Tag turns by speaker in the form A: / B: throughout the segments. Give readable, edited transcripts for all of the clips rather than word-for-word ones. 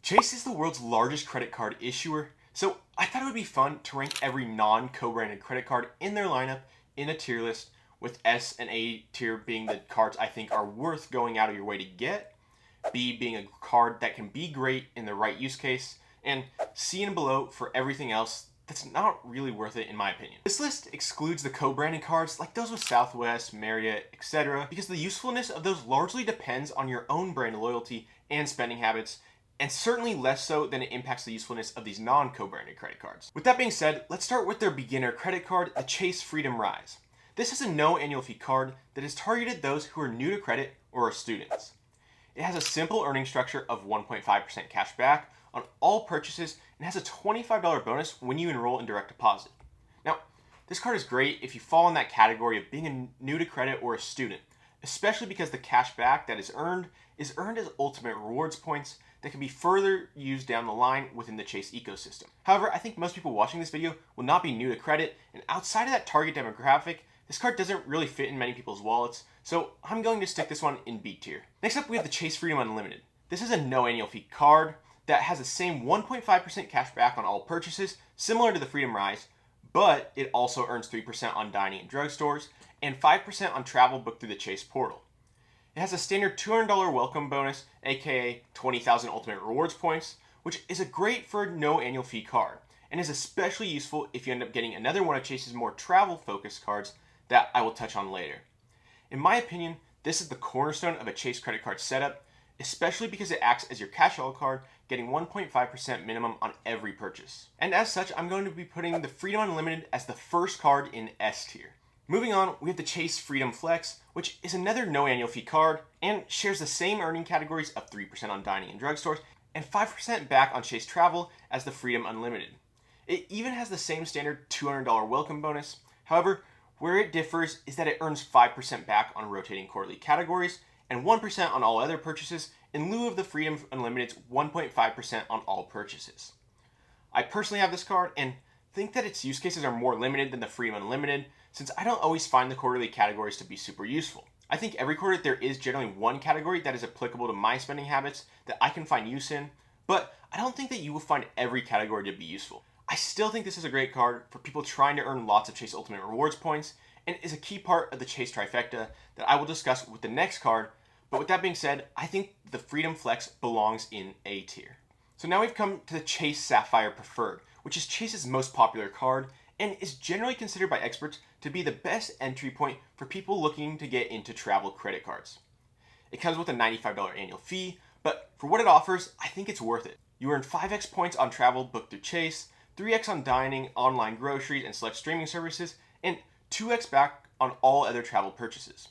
A: Chase is the world's largest credit card issuer, so I thought it would be fun to rank every non-co-branded credit card in their lineup in a tier list, with S and A tier being the cards I think are worth going out of your way to get, B being a card that can be great in the right use case, and C and below for everything else that's not really worth it in my opinion. This list excludes the co-branded cards like those with Southwest, Marriott, etc. because the usefulness of those largely depends on your own brand loyalty and spending habits, and certainly less so than it impacts the usefulness of these non-co-branded credit cards. With that being said, let's start with their beginner credit card, the Chase Freedom Rise. This is a no annual fee card that is targeted those who are new to credit or are students. It has a simple earning structure of 1.5% cash back on all purchases and has a $25 bonus when you enroll in direct deposit. Now, this card is great if you fall in that category of being new to credit or a student, especially because the cash back that is earned as ultimate rewards points that can be further used down the line within the Chase ecosystem. However, I think most people watching this video will not be new to credit, and outside of that target demographic, this card doesn't really fit in many people's wallets, so I'm going to stick this one in B tier. Next up, we have the Chase Freedom Unlimited. This is a no annual fee card that has the same 1.5% cash back on all purchases, similar to the Freedom Rise, but it also earns 3% on dining in drugstores and 5% on travel booked through the Chase portal. It has a standard $200 welcome bonus, aka 20,000 ultimate rewards points, which is a great for a no annual fee card, and is especially useful if you end up getting another one of Chase's more travel focused cards that I will touch on later. In my opinion, this is the cornerstone of a Chase credit card setup, especially because it acts as your catch-all card, getting 1.5% minimum on every purchase. And as such, I'm going to be putting the Freedom Unlimited as the first card in S tier. Moving on, we have the Chase Freedom Flex, which is another no annual fee card and shares the same earning categories of 3% on dining in drugstores and 5% back on Chase travel as the Freedom Unlimited. It even has the same standard $200 welcome bonus. However, where it differs is that it earns 5% back on rotating quarterly categories and 1% on all other purchases in lieu of the Freedom Unlimited's 1.5% on all purchases. I personally have this card and think that its use cases are more limited than the Freedom Unlimited, since I don't always find the quarterly categories to be super useful. I think every quarter there is generally one category that is applicable to my spending habits that I can find use in, but I don't think that you will find every category to be useful. I still think this is a great card for people trying to earn lots of Chase Ultimate Rewards points, and is a key part of the Chase trifecta that I will discuss with the next card. But with that being said, I think the Freedom Flex belongs in A tier. So now we've come to the Chase Sapphire Preferred, which is Chase's most popular card and is generally considered by experts to be the best entry point for people looking to get into travel credit cards. It comes with a $95 annual fee, but for what it offers, I think it's worth it. You earn 5x points on travel booked through Chase, 3x on dining, online groceries, and select streaming services, and 2x back on all other travel purchases.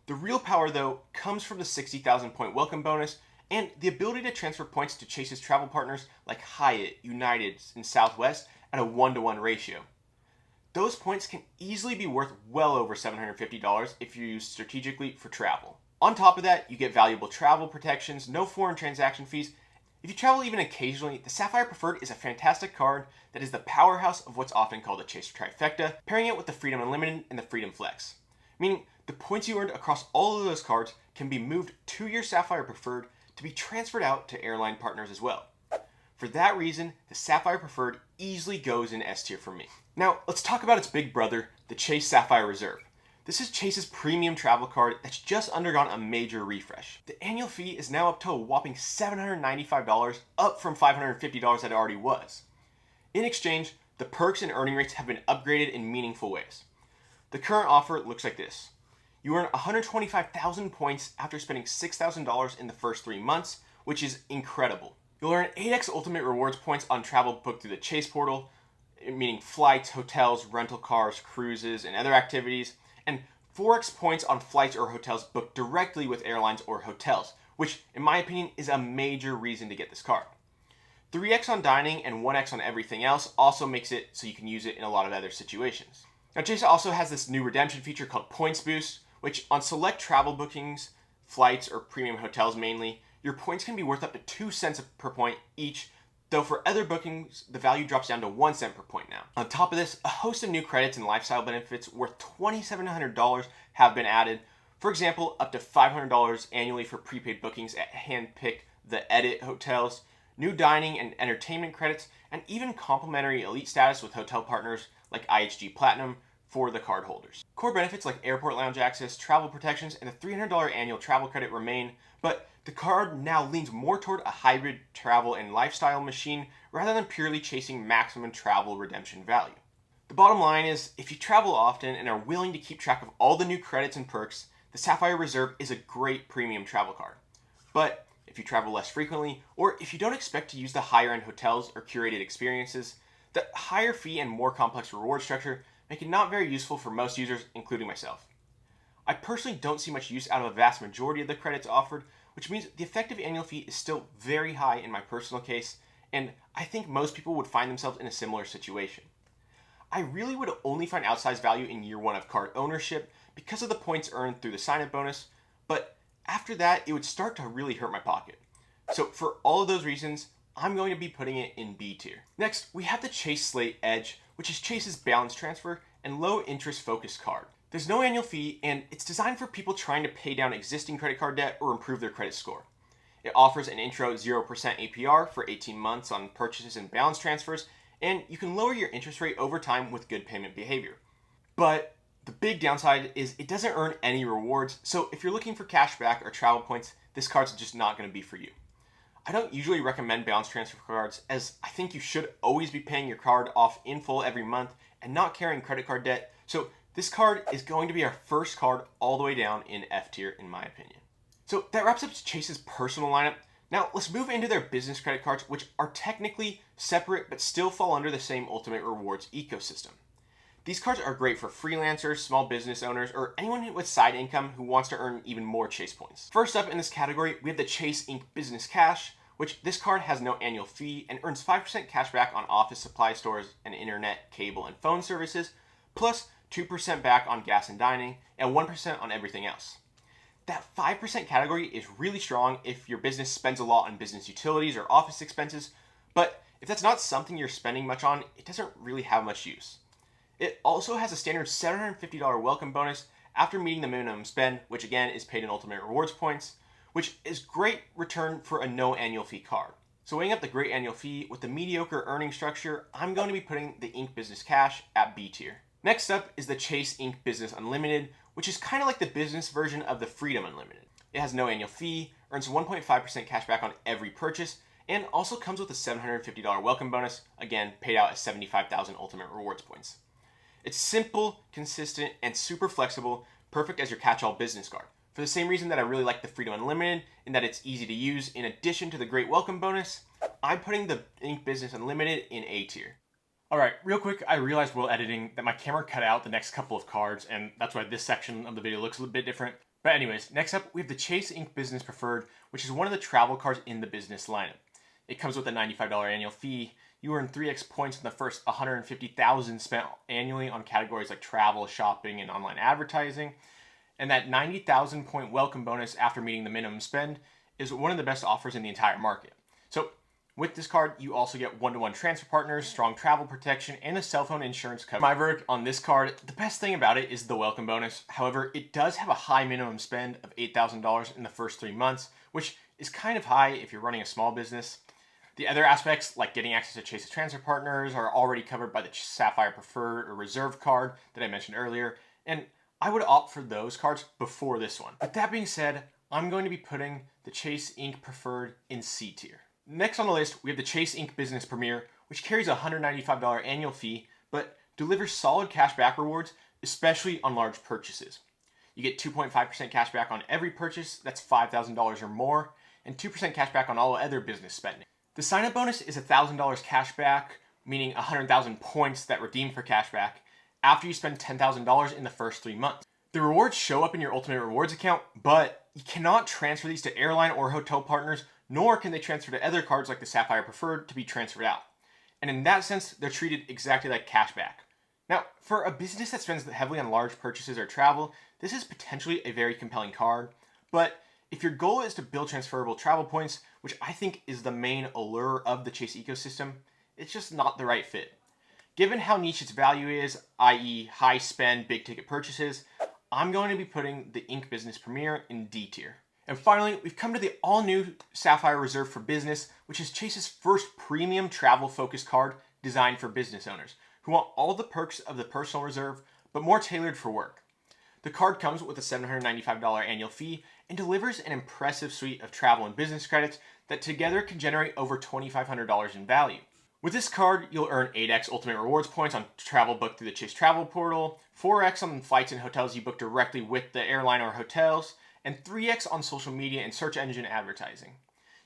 A: The real power, though, comes from the 60,000 point welcome bonus and the ability to transfer points to Chase's travel partners like Hyatt, United, and Southwest at a 1-to-1 ratio. Those points can easily be worth well over $750 if you use strategically for travel. On top of that, you get valuable travel protections, no foreign transaction fees. If you travel even occasionally, the Sapphire Preferred is a fantastic card that is the powerhouse of what's often called a Chase trifecta, pairing it with the Freedom Unlimited and the Freedom Flex. Meaning, the points you earned across all of those cards can be moved to your Sapphire Preferred to be transferred out to airline partners as well. For that reason, the Sapphire Preferred easily goes in S tier for me. Now, let's talk about its big brother, the Chase Sapphire Reserve. This is Chase's premium travel card that's just undergone a major refresh. The annual fee is now up to a whopping $795, up from $550 that it already was. In exchange, the perks and earning rates have been upgraded in meaningful ways. The current offer looks like this. You earn 125,000 points after spending $6,000 in the first 3 months, which is incredible. You'll earn 8x ultimate rewards points on travel booked through the Chase portal, meaning flights, hotels, rental cars, cruises, and other activities, and 4x points on flights or hotels booked directly with airlines or hotels, which in my opinion is a major reason to get this card. 3x on dining and 1x on everything else also makes it so you can use it in a lot of other situations. Now, Chase also has this new redemption feature called Points Boost, which on select travel bookings, flights, or premium hotels mainly, your points can be worth up to 2 cents per point each, though for other bookings, the value drops down to 1 cent per point now. On top of this, a host of new credits and lifestyle benefits worth $2,700 have been added. For example, up to $500 annually for prepaid bookings at hand-picked The Edit hotels, new dining and entertainment credits, and even complimentary elite status with hotel partners like IHG Platinum for the card holders. Core benefits like airport lounge access, travel protections, and a $300 annual travel credit remain, but the card now leans more toward a hybrid travel and lifestyle machine rather than purely chasing maximum travel redemption value. The bottom line is, if you travel often and are willing to keep track of all the new credits and perks, the Sapphire Reserve is a great premium travel card. But if you travel less frequently, or if you don't expect to use the higher end hotels or curated experiences, the higher fee and more complex reward structure make it not very useful for most users, including myself. I personally don't see much use out of a vast majority of the credits offered, which means the effective annual fee is still very high in my personal case, and I think most people would find themselves in a similar situation. I really would only find outsized value in year one of card ownership because of the points earned through the sign-up bonus, but after that, it would start to really hurt my pocket. So for all of those reasons, I'm going to be putting it in B tier. Next, we have the Chase Slate Edge, which is Chase's balance transfer and low interest focused card. There's no annual fee, and it's designed for people trying to pay down existing credit card debt or improve their credit score. It offers an intro 0% APR for 18 months on purchases and balance transfers, and you can lower your interest rate over time with good payment behavior. But the big downside is it doesn't earn any rewards, so if you're looking for cash back or travel points, this card's just not going to be for you. I don't usually recommend balance transfer cards, as I think you should always be paying your card off in full every month and not carrying credit card debt, so this card is going to be our first card all the way down in F tier in my opinion. So that wraps up Chase's personal lineup. Now let's move into their business credit cards, which are technically separate but still fall under the same Ultimate Rewards ecosystem. These cards are great for freelancers, small business owners, or anyone with side income who wants to earn even more Chase points. First up in this category, we have the Chase Inc. Business Cash, which this card has no annual fee and earns 5% cash back on office supply stores and internet, cable, and phone services, plus 2% back on gas and dining, and 1% on everything else. That 5% category is really strong if your business spends a lot on business utilities or office expenses, but if that's not something you're spending much on, it doesn't really have much use. It also has a standard $750 welcome bonus after meeting the minimum spend, which again is paid in Ultimate Rewards points, which is great return for a no annual fee card. So weighing up the great annual fee with the mediocre earning structure, I'm going to be putting the Inc. Business Cash at B tier. Next up is the Chase Inc. Business Unlimited, which is kind of like the business version of the Freedom Unlimited. It has no annual fee, earns 1.5% cash back on every purchase, and also comes with a $750 welcome bonus, again paid out as 75,000 Ultimate Rewards points. It's simple, consistent, and super flexible, perfect as your catch-all business card. For the same reason that I really like the Freedom Unlimited, in that it's easy to use in addition to the great welcome bonus, I'm putting the Inc. Business Unlimited in A tier. Alright, real quick, I realized while editing that my camera cut out the next couple of cards, and that's why this section of the video looks a little bit different. But anyways, next up we have the Chase Inc. Business Preferred, which is one of the travel cards in the business lineup. It comes with a $95 annual fee. You earn 3x points in the first 150,000 spent annually on categories like travel, shopping, and online advertising. And that 90,000 point welcome bonus after meeting the minimum spend is one of the best offers in the entire market. So with this card, you also get one-to-one transfer partners, strong travel protection, and a cell phone insurance cover. My verdict on this card, the best thing about it is the welcome bonus. However, it does have a high minimum spend of $8,000 in the first 3 months, which is kind of high if you're running a small business. The other aspects, like getting access to Chase's transfer partners, are already covered by the Sapphire Preferred or Reserve card that I mentioned earlier, and I would opt for those cards before this one. With that being said, I'm going to be putting the Chase Inc. Preferred in C tier. Next on the list, we have the Chase Inc. Business Premier, which carries a $195 annual fee, but delivers solid cash back rewards, especially on large purchases. You get 2.5% cash back on every purchase that's $5,000 or more, and 2% cash back on all other business spending. The sign-up bonus is $1,000 cash back, meaning 100,000 points that redeem for cash back, after you spend $10,000 in the first 3 months. The rewards show up in your Ultimate Rewards account, but you cannot transfer these to airline or hotel partners, nor can they transfer to other cards like the Sapphire Preferred to be transferred out. And in that sense, they're treated exactly like cash back. Now, for a business that spends heavily on large purchases or travel, this is potentially a very compelling card, but if your goal is to build transferable travel points, which I think is the main allure of the Chase ecosystem, it's just not the right fit. Given how niche its value is, i.e. high spend, big ticket purchases, I'm going to be putting the Inc. Business Premier in D tier. And finally, we've come to the all-new Sapphire Reserve for Business, which is Chase's first premium travel-focused card designed for business owners who want all the perks of the personal reserve, but more tailored for work. The card comes with a $795 annual fee and delivers an impressive suite of travel and business credits that together can generate over $2,500 in value. With this card, you'll earn 8x Ultimate Rewards points on travel booked through the Chase Travel Portal, 4x on flights and hotels you book directly with the airline or hotels, and 3x on social media and search engine advertising.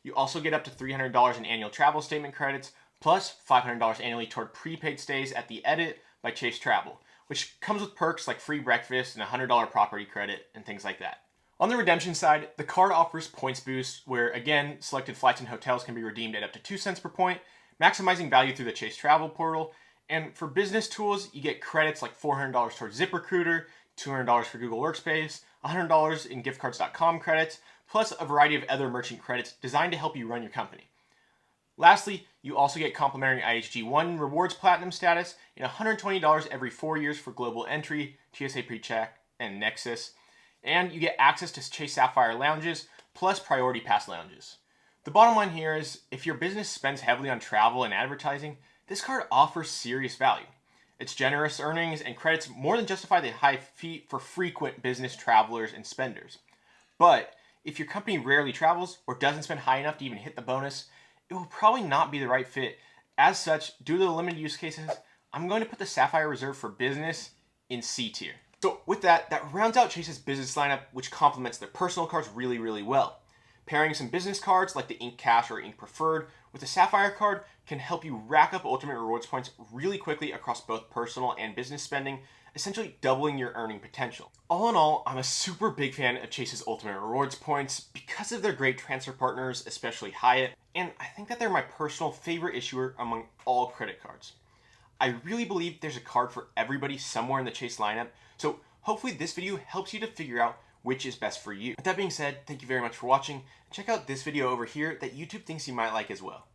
A: You also get up to $300 in annual travel statement credits, plus $500 annually toward prepaid stays at The Edit by Chase Travel, which comes with perks like free breakfast and a $100 property credit and things like that. On the redemption side, the card offers points boosts where, again, selected flights and hotels can be redeemed at up to 2 cents per point, maximizing value through the Chase Travel Portal. And for business tools, you get credits like $400 towards ZipRecruiter, $200 for Google Workspace, $100 in giftcards.com credits, plus a variety of other merchant credits designed to help you run your company. Lastly, you also get complimentary IHG1 Rewards Platinum status and $120 every 4 years for Global Entry, TSA PreCheck, and Nexus. And you get access to Chase Sapphire lounges, plus Priority Pass lounges. The bottom line here is, if your business spends heavily on travel and advertising, this card offers serious value. Its generous earnings and credits more than justify the high fee for frequent business travelers and spenders. But if your company rarely travels or doesn't spend high enough to even hit the bonus, it will probably not be the right fit. As such, due to the limited use cases, I'm going to put the Sapphire Reserve for Business in C tier. So with that rounds out Chase's business lineup, which complements their personal cards really, really well. Pairing some business cards like the Ink Cash or Ink Preferred with the Sapphire card can help you rack up Ultimate Rewards points really quickly across both personal and business spending, essentially doubling your earning potential. All in all, I'm a super big fan of Chase's Ultimate Rewards points because of their great transfer partners, especially Hyatt, and I think that they're my personal favorite issuer among all credit cards. I really believe there's a card for everybody somewhere in the Chase lineup, so hopefully this video helps you to figure out which is best for you. With that being said, thank you very much for watching. Check out this video over here that YouTube thinks you might like as well.